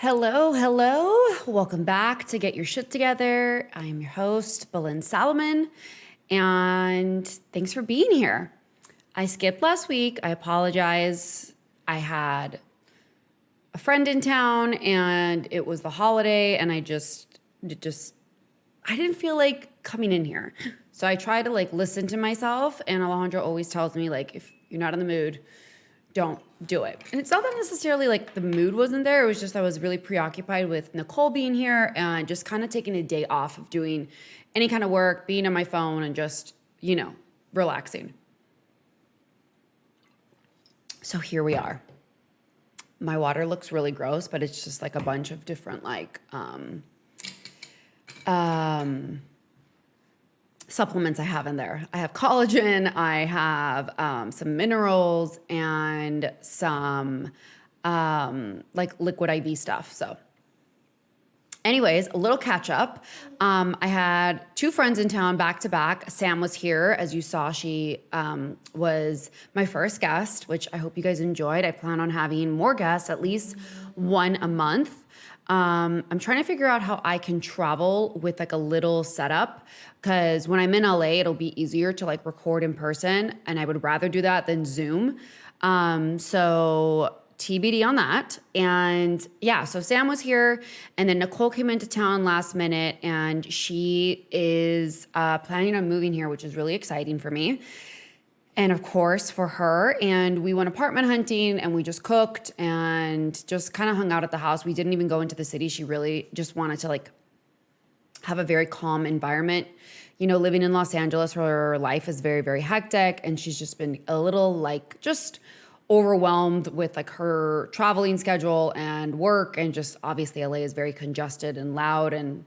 Hello, hello. Welcome back to Get Your Shit Together. I am your host, Belen Salomon, and thanks for being here. I skipped last week. I apologize. I had a friend in town and it was the holiday and I didn't feel like coming in here. So I try to listen to myself, and Alejandro always tells me if you're not in the mood, don't do it. And it's not that necessarily the mood wasn't there. It was just I was really preoccupied with Nicole being here and just kind of taking a day off of doing any kind of work, being on my phone and just, relaxing. So here we are. My water looks really gross, but it's just a bunch of different supplements I have in there. I have collagen, I have some minerals, and some liquid IV stuff. So anyways, a little catch up. I had two friends in town back to back. Sam was here. As you saw, she was my first guest, which I hope you guys enjoyed. I plan on having more guests, at least one a month. I'm trying to figure out how I can travel with a little setup, because when I'm in LA, it'll be easier to record in person, and I would rather do that than Zoom. So TBD on that. And yeah, so Sam was here, and then Nicole came into town last minute, and she is planning on moving here, which is really exciting for me. And of course for her, and we went apartment hunting and we just cooked and just kind of hung out at the house. We didn't even go into the city. She really just wanted to have a very calm environment. Living in Los Angeles, her life is very, very hectic, and she's just been a little just overwhelmed with her traveling schedule and work, and just obviously LA is very congested and loud and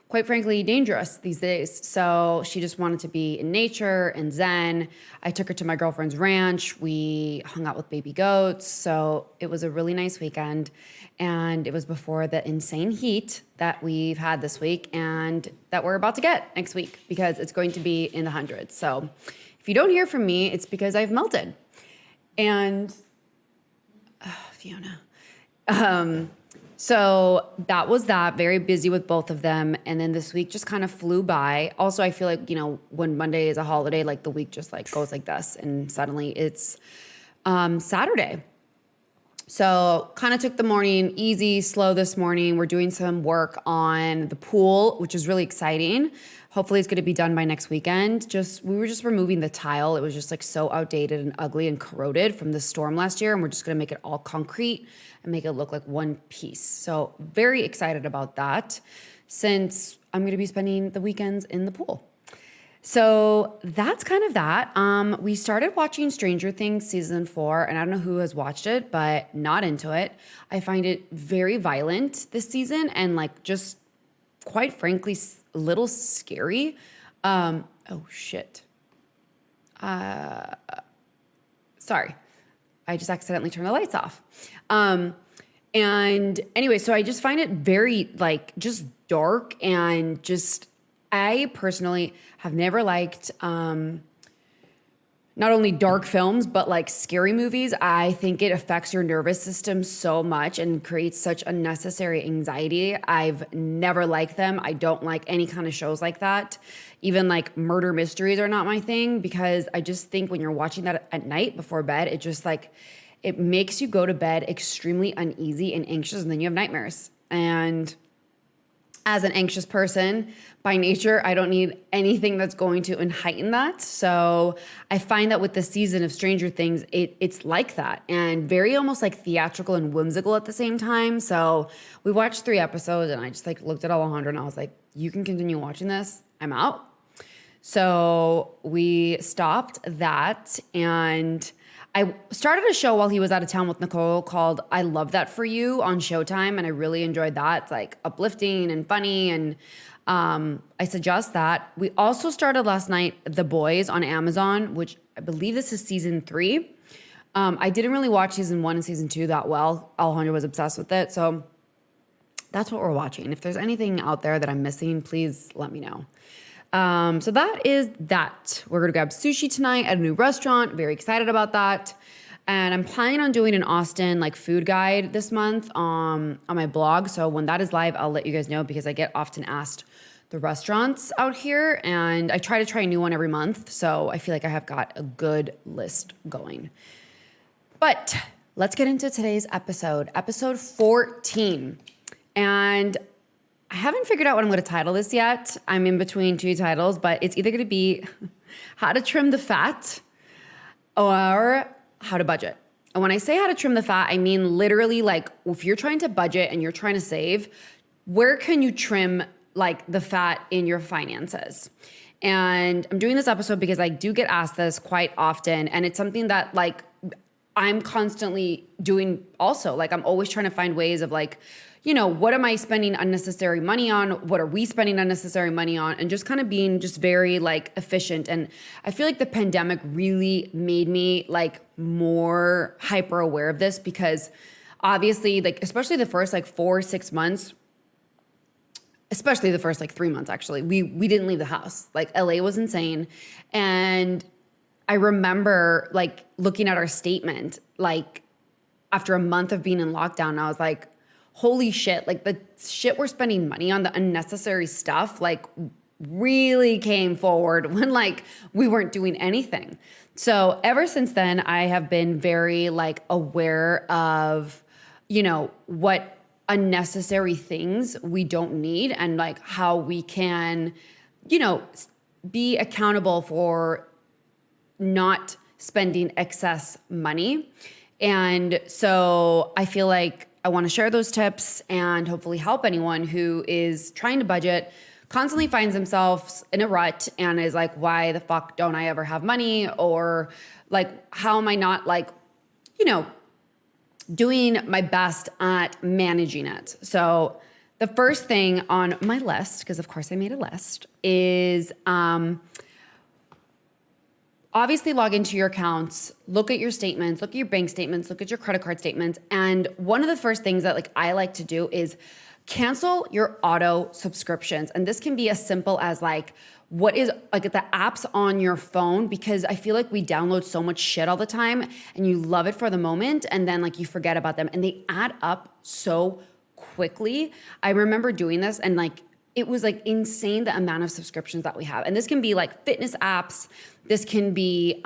quite frankly dangerous these days. So she just wanted to be in nature and zen. I took her to my girlfriend's ranch. We hung out with baby goats. So it was a really nice weekend. And it was before the insane heat that we've had this week and that we're about to get next week, because it's going to be in the hundreds. So if you don't hear from me, it's because I've melted. And Fiona. So that was that, very busy with both of them. And then this week just kind of flew by. Also, I feel when Monday is a holiday, the week just goes like this, and suddenly it's Saturday. So kind of took the morning easy, slow this morning. We're doing some work on the pool, which is really exciting. Hopefully it's going to be done by next weekend. We were just removing the tile. It was just so outdated and ugly and corroded from the storm last year. And we're just going to make it all concrete and make it look like one piece. So very excited about that, since I'm going to be spending the weekends in the pool. So that's kind of that. We started watching Stranger Things season 4, and I don't know who has watched it, but not into it. I find it very violent this season, and just quite frankly a little scary. Oh shit. Sorry. I just accidentally turned the lights off. And anyway, so I just find it very just dark, and just, I personally have never liked not only dark films, but scary movies. I think it affects your nervous system so much and creates such unnecessary anxiety. I've never liked them. I don't like any kind of shows like that. Even murder mysteries are not my thing, because I just think when you're watching that at night before bed, it just it makes you go to bed extremely uneasy and anxious, and then you have nightmares. And as an anxious person by nature, I don't need anything that's going to heighten that. So I find that with the season of Stranger Things, it's like that, and very almost theatrical and whimsical at the same time. So we watched 3 episodes, and I just looked at Alejandro and I was like, you can continue watching this. I'm out. So we stopped that, and I started a show while he was out of town with Nicole called I Love That For You on Showtime, and I really enjoyed that. It's uplifting and funny, and I suggest that. We also started last night The Boys on Amazon, which I believe this is season 3. I didn't really watch season 1 and season 2 that well. Alejandro was obsessed with it, so that's what we're watching. If there's anything out there that I'm missing, please let me know. So that is that. We're going to grab sushi tonight at a new restaurant. Very excited about that. And I'm planning on doing an Austin like food guide this month on my blog. So when that is live, I'll let you guys know because I get often asked the restaurants out here and I try to try a new one every month. So I feel like I have got a good list going. But let's get into today's episode 14. And I haven't figured out what I'm going to title this yet. I'm in between two titles, but it's either going to be how to trim the fat or how to budget. And when I say how to trim the fat, I mean literally like if you're trying to budget and you're trying to save, where can you trim like the fat in your finances? And I'm doing this episode because I do get asked this quite often. And it's something that like I'm constantly doing also. Like I'm always trying to find ways of like, you know, what am I spending unnecessary money on? What are we spending unnecessary money on? And just kind of being just very like efficient. And I feel like the pandemic really made me like more hyper aware of this because obviously like, especially the first like 4 or 6 months, especially the first like 3 months, actually, we didn't leave the house. Like LA was insane. And I remember like looking at our statement, like after a month of being in lockdown, I was like, holy shit, like the shit we're spending money on, the unnecessary stuff, like really came forward when like we weren't doing anything. So ever since then, I have been very like aware of, you know, what unnecessary things we don't need and like how we can, you know, be accountable for not spending excess money. And so I feel like I want to share those tips and hopefully help anyone who is trying to budget, constantly finds themselves in a rut and is like, why the fuck don't I ever have money? Or like, how am I not like, you know, doing my best at managing it? So the first thing on my list, because of course I made a list, is obviously log into your accounts, look at your statements, look at your bank statements, look at your credit card statements. And one of the first things that like I like to do is cancel your auto subscriptions. And this can be as simple as like, what is like the apps on your phone, because I feel like we download so much shit all the time and you love it for the moment and then like you forget about them and they add up so quickly. I remember doing this and like it was like insane the amount of subscriptions that we have. And this can be like fitness apps. This can be,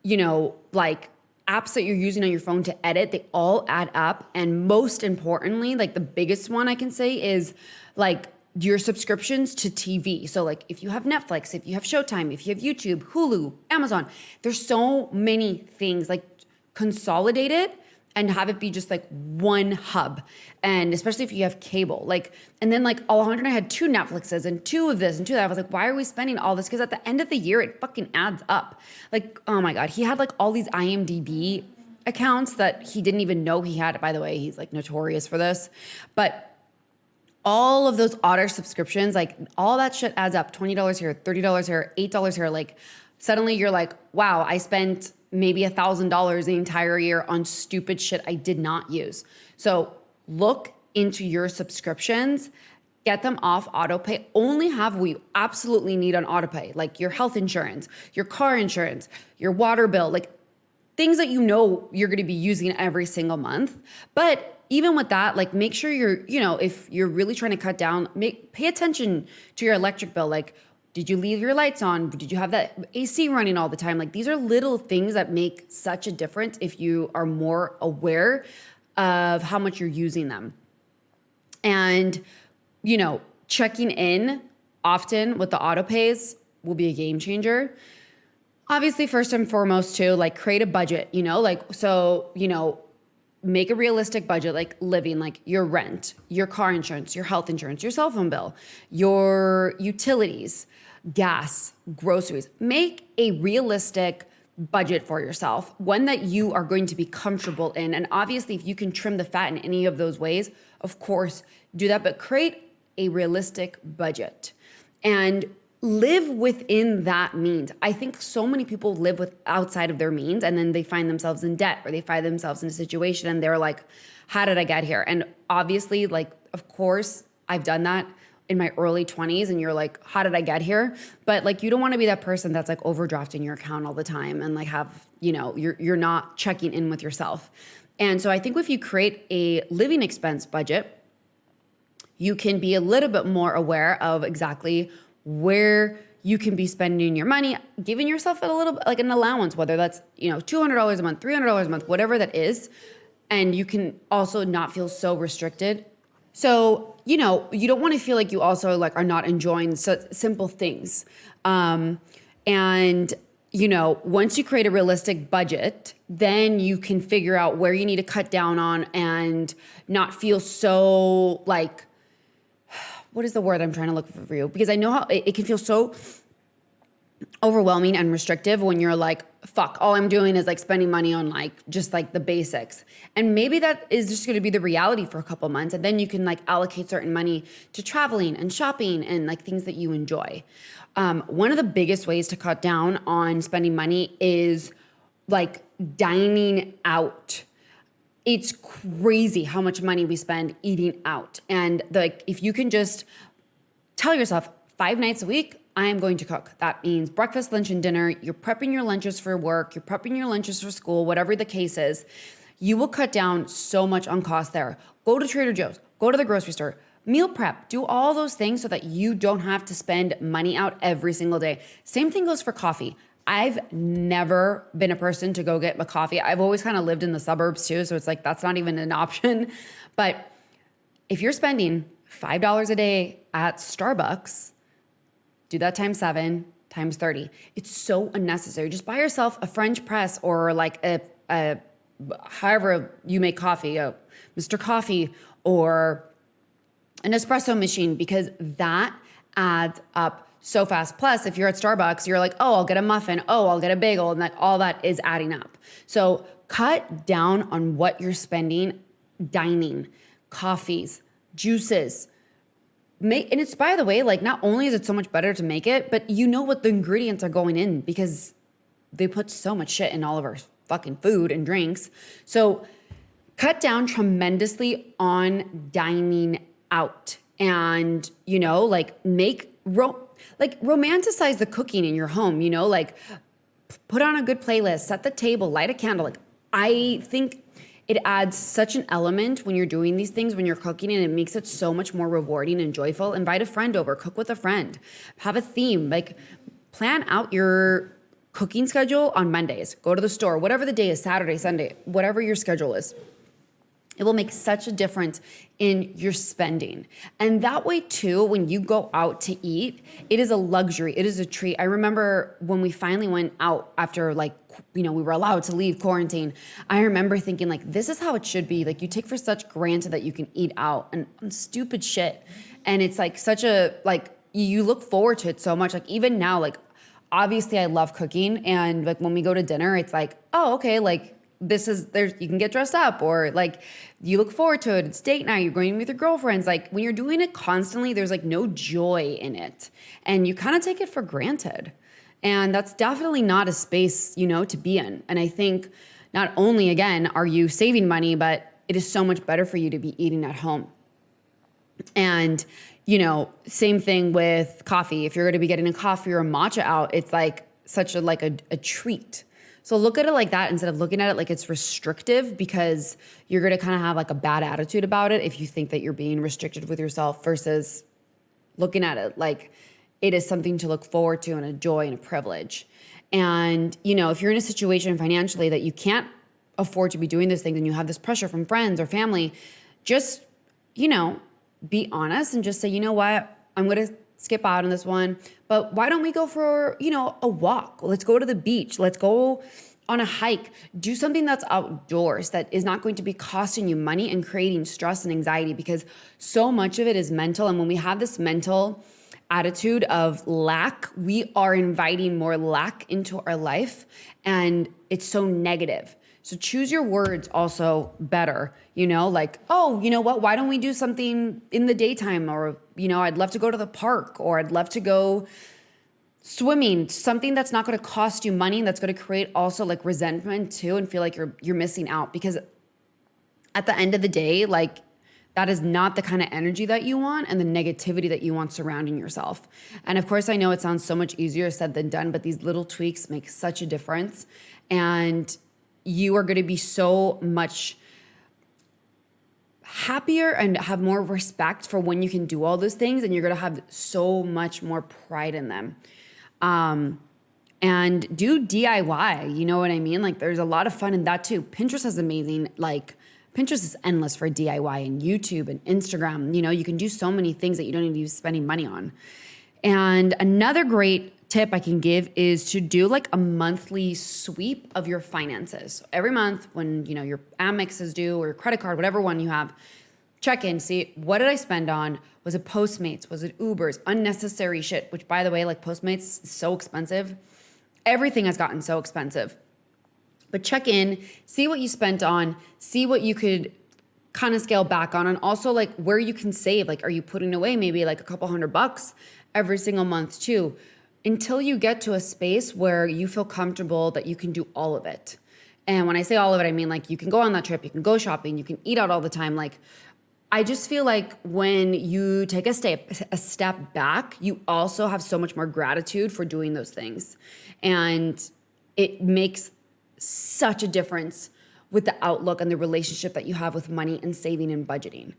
you know, like apps that you're using on your phone to edit. They all add up. And most importantly, like the biggest one I can say is like your subscriptions to TV. So like if you have Netflix, if you have Showtime, if you have YouTube, Hulu, Amazon, there's so many things. Like consolidate it and have it be just like one hub. And especially if you have cable, like, and then like Alejandro and I had 2 Netflixes and 2 of this and 2 of that. I was like, why are we spending all this? Because at the end of the year, it fucking adds up. Like, oh my God, he had like all these IMDb accounts that he didn't even know he had. By the way, he's like notorious for this. But all of those auto subscriptions, like all that shit adds up. $20 here, $30 here, $8 here. Like suddenly you're like, wow, I spent maybe $1,000 the entire year on stupid shit I did not use. So look into your subscriptions, get them off autopay. Only have what you absolutely need on autopay, like your health insurance, your car insurance, your water bill, like things that you know you're going to be using every single month. But even with that, like make sure you're, you know, if you're really trying to cut down, pay attention to your electric bill. Like, did you leave your lights on? Did you have that AC running all the time? Like these are little things that make such a difference if you are more aware of how much you're using them. And, you know, checking in often with the auto pays will be a game changer. Obviously, first and foremost too, like create a budget, you know, like, so, you know, make a realistic budget, like living, like your rent, your car insurance, your health insurance, your cell phone bill, your utilities, gas, groceries. Make a realistic budget for yourself, one that you are going to be comfortable in. And obviously, if you can trim the fat in any of those ways, of course, do that, but create a realistic budget and live within that means. I think so many people live with outside of their means and then they find themselves in debt or they find themselves in a situation and they're like, how did I get here? And obviously, like, of course, I've done that in my early 20s and you're like, how did I get here? But like, you don't want to be that person that's like overdrafting your account all the time and like have you're not checking in with yourself. And so I think if you create a living expense budget, you can be a little bit more aware of exactly where you can be spending your money, giving yourself a little like an allowance, whether that's, $200 a month, $300 a month, whatever that is. And you can also not feel so restricted. So, you don't want to feel like you also like are not enjoying simple things. And once you create a realistic budget, then you can figure out where you need to cut down on and not feel so like, what is the word I'm trying to look for you? Because I know how it can feel so overwhelming and restrictive when you're like, fuck, all I'm doing is like spending money on like just like the basics. And maybe that is just going to be the reality for a couple months. And then you can like allocate certain money to traveling and shopping and like things that you enjoy. One of the biggest ways to cut down on spending money is like dining out. It's crazy how much money we spend eating out. And like, if you can just tell yourself 5 nights a week, I am going to cook. That means breakfast, lunch, and dinner. You're prepping your lunches for work. You're prepping your lunches for school, whatever the case is. You will cut down so much on cost there. Go to Trader Joe's, go to the grocery store, meal prep, do all those things so that you don't have to spend money out every single day. Same thing goes for coffee. I've never been a person to go get a coffee. I've always kind of lived in the suburbs too, so it's like that's not even an option. But if you're spending $5 a day at Starbucks, do that times 7, times 30. It's so unnecessary. Just buy yourself a French press or like a however you make coffee, a Mr. Coffee or an espresso machine, because that adds up so fast. Plus, if you're at Starbucks, you're like, oh, I'll get a muffin. Oh, I'll get a bagel. And all that is adding up. So cut down on what you're spending dining, coffees, juices. And it's, by the way, like not only is it so much better to make it, but you know what the ingredients are going in because they put so much shit in all of our fucking food and drinks. So cut down tremendously on dining out and, like romanticize the cooking in your home, like put on a good playlist, set the table, light a candle. Like I think it adds such an element when you're doing these things, when you're cooking, and it makes it so much more rewarding and joyful. Invite a friend over, cook with a friend, have a theme, like plan out your cooking schedule on Mondays, go to the store, whatever the day is, Saturday, Sunday, whatever your schedule is. It will make such a difference in your spending. And that way too, when you go out to eat, it is a luxury. It is a treat. I remember when we finally went out after we were allowed to leave quarantine, I remember thinking like, this is how it should be. Like you take for such granted that you can eat out and stupid shit. And it's like such a, like you look forward to it so much. Like even now, like obviously I love cooking. And like when we go to dinner, it's like, oh, okay, like, you can get dressed up or like you look forward to it. It's date night. You're going with your girlfriends. Like when you're doing it constantly, there's like no joy in it and you kind of take it for granted. And that's definitely not a space, to be in. And I think not only, again, are you saving money, but it is so much better for you to be eating at home. And, same thing with coffee. If you're going to be getting a coffee or a matcha out, it's like such a treat. So look at it like that instead of looking at it like it's restrictive, because you're going to kind of have like a bad attitude about it if you think that you're being restricted with yourself versus looking at it like it is something to look forward to and a joy and a privilege. And, if you're in a situation financially that you can't afford to be doing this thing and you have this pressure from friends or family, just, be honest and just say, you know what, I'm going to skip out on this one, but why don't we go for, a walk? Let's go to the beach. Let's go on a hike. Do something that's outdoors that is not going to be costing you money and creating stress and anxiety, because so much of it is mental. And when we have this mental attitude of lack, we are inviting more lack into our life, and it's so negative. So choose your words also better, like, oh, you know what? Why don't we do something in the daytime? Or, I'd love to go to the park, or I'd love to go swimming, something that's not going to cost you money, and that's going to create also like resentment too, and feel like you're missing out. Because at the end of the day, like that is not the kind of energy that you want and the negativity that you want surrounding yourself. And of course, I know it sounds so much easier said than done, but these little tweaks make such a difference. And you are going to be so much happier and have more respect for when you can do all those things, and you're going to have so much more pride in them. And do DIY, you know what I mean? Like there's a lot of fun in that too. Pinterest is amazing. Like Pinterest is endless for DIY, and YouTube and Instagram. You know, you can do so many things that you don't need to be spending money on. And another great tip I can give is to do like a monthly sweep of your finances. So every month when, you know, your Amex is due or your credit card, whatever one you have, check in, see what did I spend on? Was it Postmates? Was it Ubers? Unnecessary shit, which by the way, like Postmates is so expensive. Everything has gotten so expensive. But check in, see what you spent on, see what you could kind of scale back on, and also like where you can save. Like, are you putting away maybe like a couple $100 every single month too? Until you get to a space where you feel comfortable that you can do all of it. And when I say all of it, I mean like you can go on that trip, you can go shopping, you can eat out all the time. Like I just feel like when you take a step back, you also have so much more gratitude for doing those things. And it makes such a difference with the outlook and the relationship that you have with money and saving and budgeting.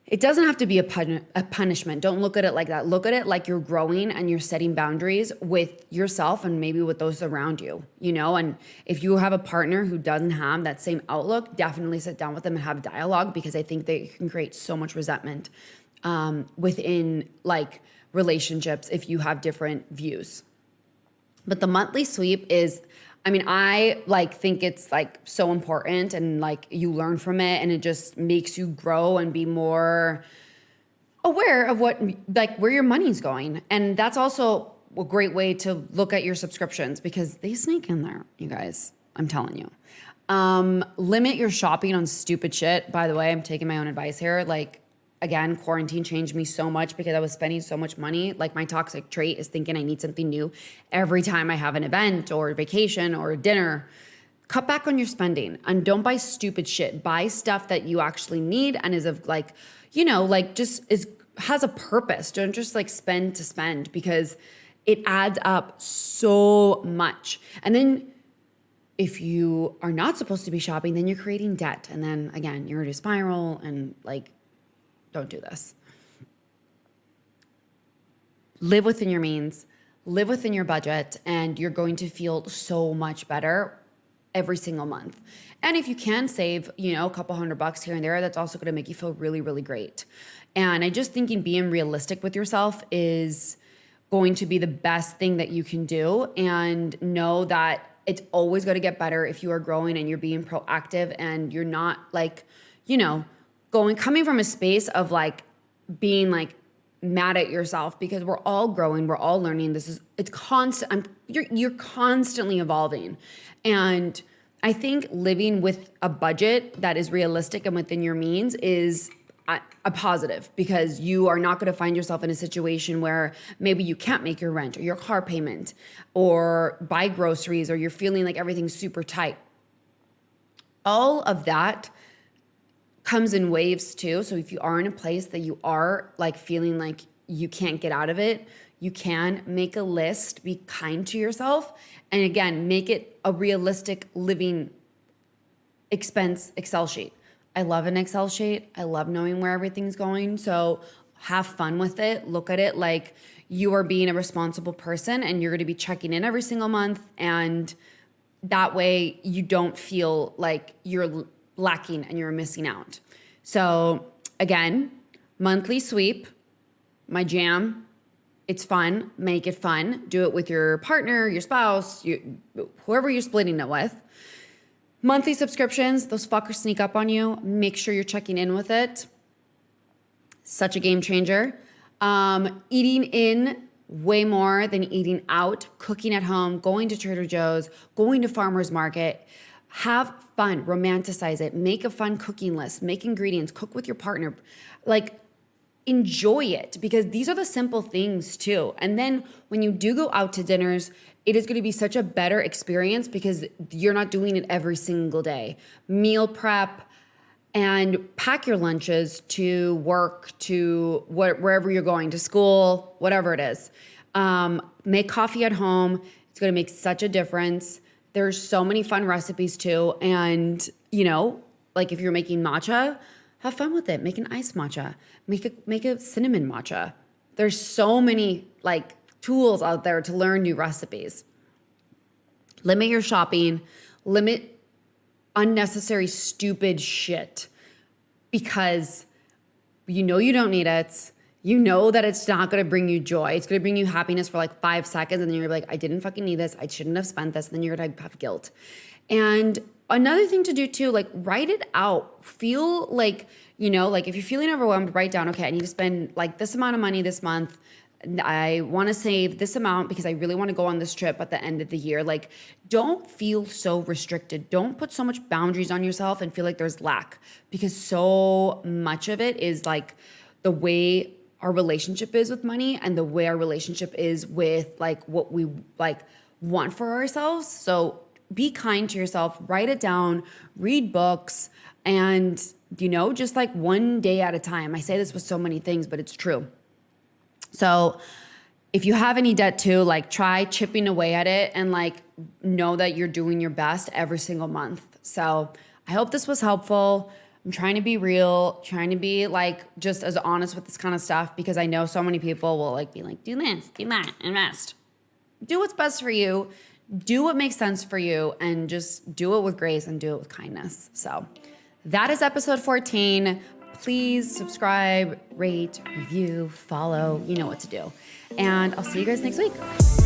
It doesn't have to be a punishment. Don't look at it like that. Look at it like you're growing and you're setting boundaries with yourself and maybe with those around you, you know? And if you have a partner who doesn't have that same outlook, definitely sit down with them and have dialogue, because I think they can create so much resentment within like relationships if you have different views. But the monthly sweep is, I mean, I like think it's like so important, and like you learn from it, and it just makes you grow and be more aware of what, like where your money's going. And that's also a great way to look at your subscriptions, because they sneak in there, you guys, I'm telling you. Limit your shopping on stupid shit. By the way, I'm taking my own advice here. Like, again, quarantine changed me so much because I was spending so much money. Like my toxic trait is thinking I need something new every time I have an event or a vacation or a dinner. Cut back on your spending and don't buy stupid shit. Buy stuff that you actually need and is of like, you know, like just has a purpose. Don't just like spend to spend, because it adds up so much. And then if you are not supposed to be shopping, then you're creating debt. And then again, you're in a spiral, and like, don't do this. Live within your means, live within your budget, and you're going to feel so much better every single month. And if you can save, you know, a couple $100 here and there, that's also going to make you feel really, really great. And I just thinking being realistic with yourself is going to be the best thing that you can do, and know that it's always going to get better if you are growing and you're being proactive and you're not like, you know, coming from a space of like being like mad at yourself, because we're all growing, we're all learning. It's constant. You're constantly evolving. And I think living with a budget that is realistic and within your means is a positive, because you are not going to find yourself in a situation where maybe you can't make your rent or your car payment or buy groceries, or you're feeling like everything's super tight. All of that comes in waves too. So if you are in a place that you are like feeling like you can't get out of it, you can make a list, be kind to yourself, and again, make it a realistic living expense Excel sheet. I love an Excel sheet. I love knowing where everything's going. So have fun with it. Look at it like you are being a responsible person, and you're going to be checking in every single month. And that way you don't feel like you're lacking and you're missing out. So again, monthly sweep, my jam. It's fun. Make it fun. Do it with your partner, your spouse, whoever you're splitting it with. Monthly subscriptions, those fuckers sneak up on you. Make sure you're checking in with it. Such a game changer. Eating in way more than eating out. Cooking at home, going to Trader Joe's, going to farmer's market. Have fun, romanticize it. Make a fun cooking list. Make ingredients. Cook with your partner. Like, enjoy it, because these are the simple things too. And then when you do go out to dinners, it is going to be such a better experience because you're not doing it every single day. Meal prep and pack your lunches to work, to wherever you're going, to school, whatever it is. Make coffee at home. It's going to make such a difference. There's so many fun recipes too. And, you know, like if you're making matcha, have fun with it. Make an iced matcha. Make a cinnamon matcha. There's so many like tools out there to learn new recipes. Limit your shopping. Limit unnecessary stupid shit because you know you don't need it. You know that it's not going to bring you joy. It's going to bring you happiness for like 5 seconds. And then you're like, I didn't fucking need this. I shouldn't have spent this. And then you're going to have guilt. And another thing to do too, like write it out. Feel like, you know, like if you're feeling overwhelmed, write down, okay, I need to spend like this amount of money this month. I want to save this amount because I really want to go on this trip at the end of the year. Like, don't feel so restricted. Don't put so much boundaries on yourself and feel like there's lack, because so much of it is like the way our relationship is with money and the way our relationship is with like what we like want for ourselves. So be kind to yourself, write it down, read books, and, you know, just like one day at a time. I say this with so many things, but it's true. So if you have any debt too, like try chipping away at it and like know that you're doing your best every single month. So I hope this was helpful. I'm trying to be real, trying to be like just as honest with this kind of stuff, because I know so many people will like be like, do this, do that, invest. Do what's best for you. Do what makes sense for you, and just do it with grace and do it with kindness. So that is episode 14. Please subscribe, rate, review, follow. You know what to do. And I'll see you guys next week.